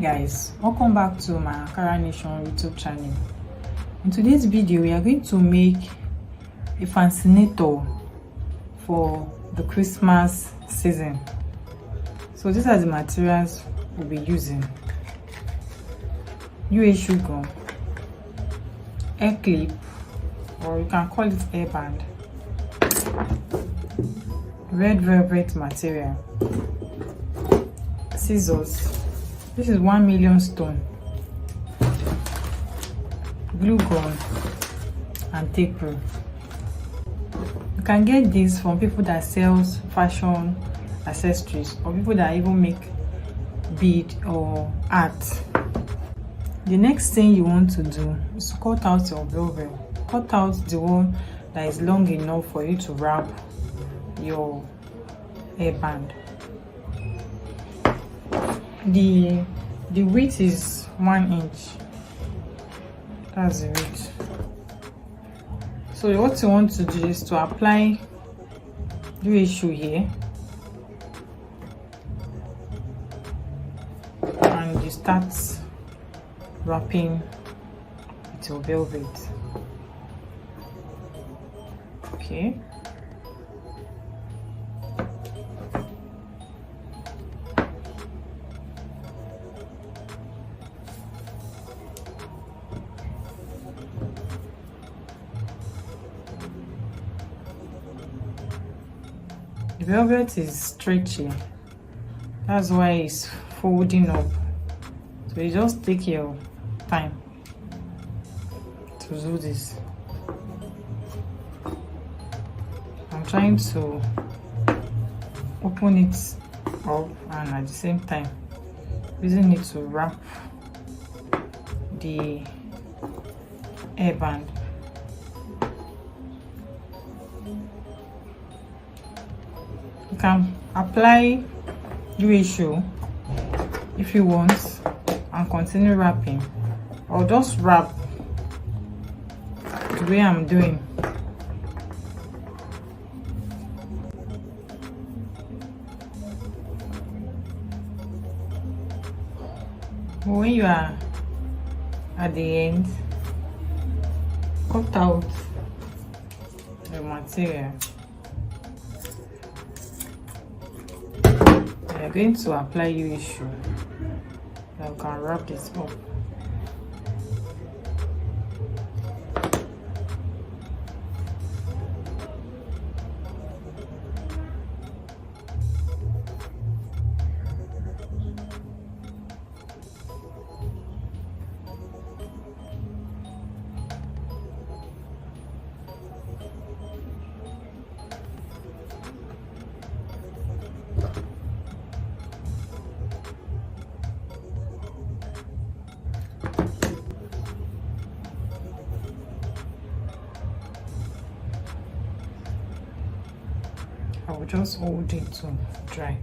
guys, welcome back to my Ankara YouTube channel. In today's video we are going to make a fascinator for the Christmas season. So these are the materials we'll be using: UA gum, hair clip, or you can call it hairband, red velvet material, scissors. This is 1 million stone, glue gun, and tape rule. You can get this from people that sells fashion accessories or people that even make bead or art. The next thing you want to do is to cut out your velvet. Cut out the one that is long enough for you to wrap your hairband. The width is 1 inch. That's the width. So what you want to do is to apply UA here, and you start wrapping with your velvet. Okay. The velvet is stretchy, that's why it's folding up. So you just take your time to do this. I'm trying to open it up and at the same time using it to wrap the hairband. You can apply UA if you want and continue wrapping, or just wrap the way I'm doing. When you are at the end, cut out the material. We are going to apply UA. Now we can wrap this up. I will just hold it to dry.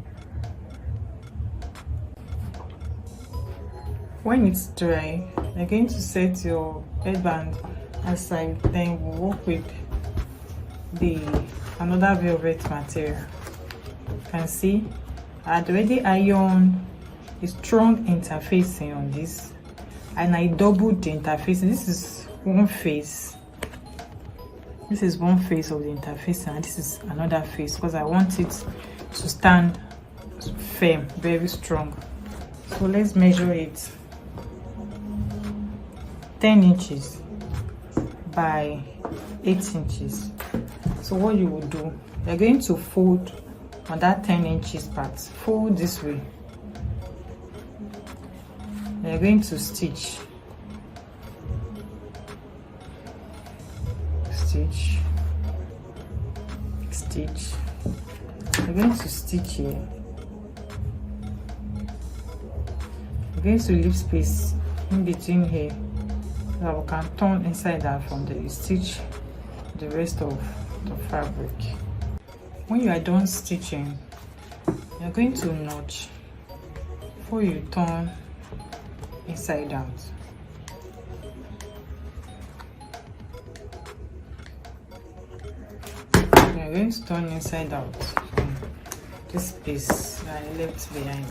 When it's dry, you're going to set your hairband aside. Then we'll work with another velvet material. You can see I had already ironed a strong interfacing on this, and I doubled the interfacing. This is one face. This is one face of the interface, and this is another face, because I want it to stand firm, very strong. So let's measure it. 10 inches by 8 inches. So what you will do, you're going to fold on that 10 inches part. Fold this way. You're going to stitch. Stitch, stitch. We're going to stitch here. We're going to leave space in between here so that we can turn inside out from there. You stitch the rest of the fabric. When you are done stitching, you're going to notch before you turn inside out. I'm going to turn inside out from this piece that I left behind.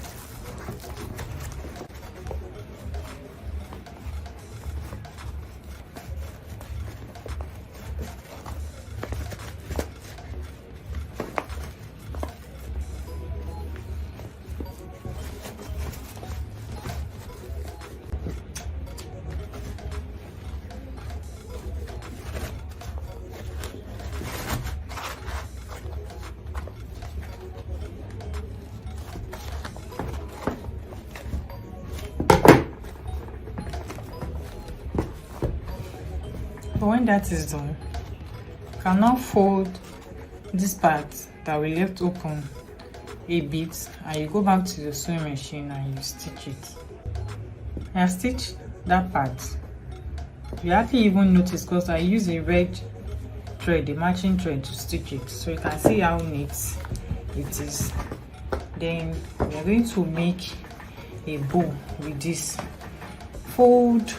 when that is done, you can now fold this part that we left open a bit, and you go back to the sewing machine and you stitch it. I stitched that part. You hardly even notice because I use a red thread, a matching thread, to stitch it, so you can see how neat it is. Then we are going to make a bow with this. Fold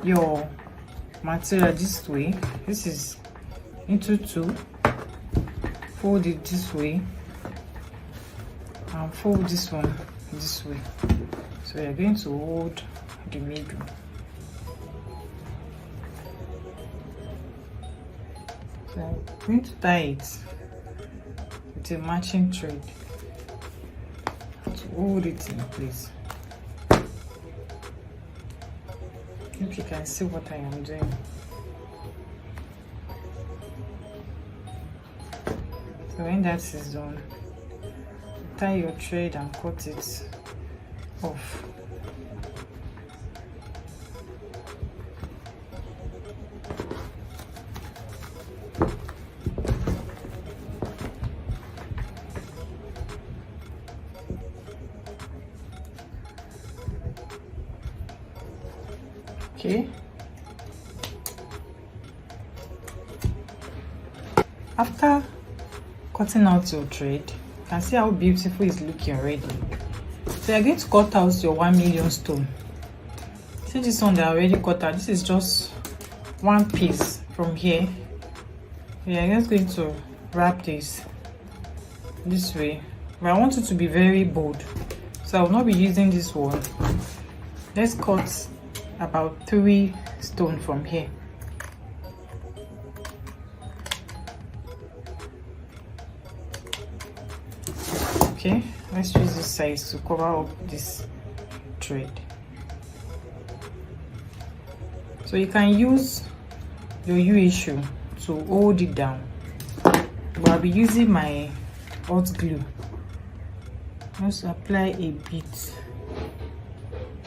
your material this way. This is into two. Fold it this way and fold this one this way. So we are going to hold the middle. So I'm going to tie it with a matching thread to hold it in place. If you can see what I am doing. So when that is done, tie your thread and cut it off. Okay. After cutting out your thread, you can see how beautiful it's looking already. So you're going to cut out your 1 million stone. See this one that I already cut out. This is just one piece from here. We are just going to wrap this way. But I want it to be very bold, so I will not be using this one. Let's cut about 3 stone from here. Okay, let's use this size to cover up this thread. So you can use your U issue to hold it down, but I'll be using my hot glue. Just apply a bit,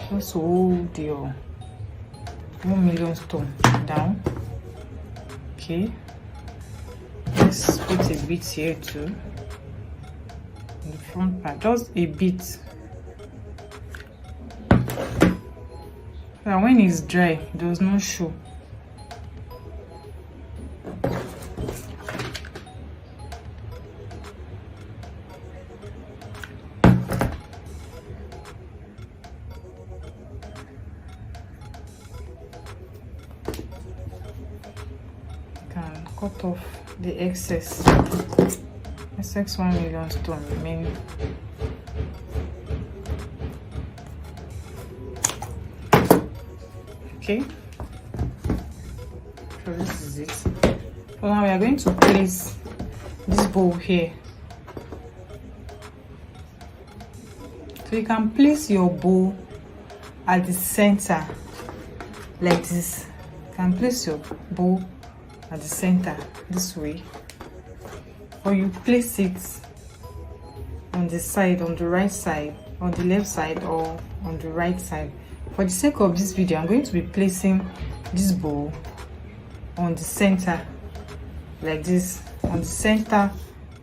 just hold your 1 million stone down. Okay, let's put a bit here too in the front part, just a bit. And when it's dry, it does not show. Cut off the excess 1 million stone remaining. Okay, so this is it. So now we are going to place this bowl here. So you can place your bowl at the center like this. You can place your bowl at the center this way, or you place it on the side, on the right side, on the left side, or on the right side. For the sake of this video, I'm going to be placing this bowl on the center like this, on the center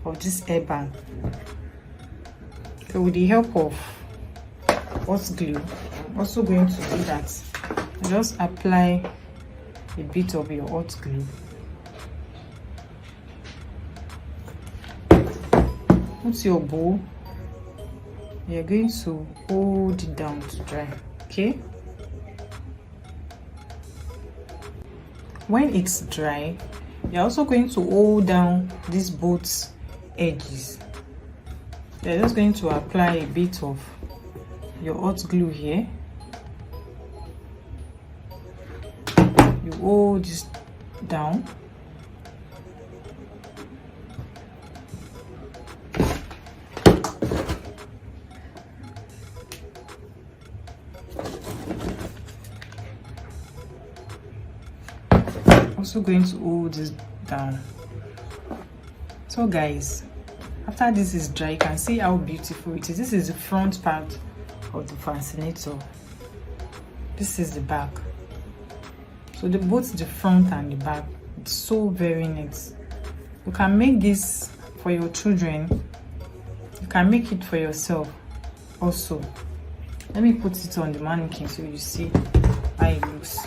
of this hairband. So with the help of hot glue, I'm also going to do that. Just apply a bit of your hot glue. Put your bowl, you're going to hold it down to dry. Okay, when it's dry, you're also going to hold down these both edges. You're just going to apply a bit of your hot glue here. You hold this down. Also going to hold this down. So guys, after this is dry, you can see how beautiful it is. This is the front part of the fascinator. This is the back. So So both the front and the back, it's so very neat. You can make this for your children, you can make it for yourself also. Let me put it on the mannequin so you see how it looks.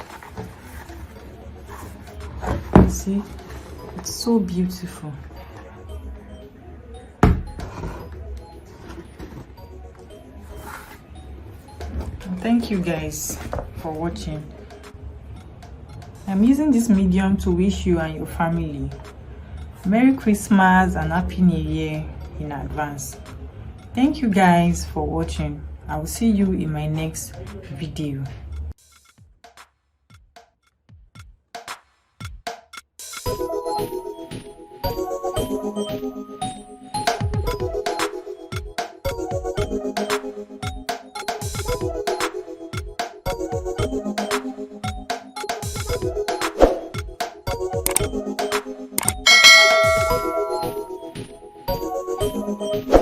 See, it's so beautiful. Thank you guys for watching. I'm using this medium to wish you and your family Merry Christmas and Happy New Year in advance. Thank you guys for watching. I will see you in my next video. Thank you.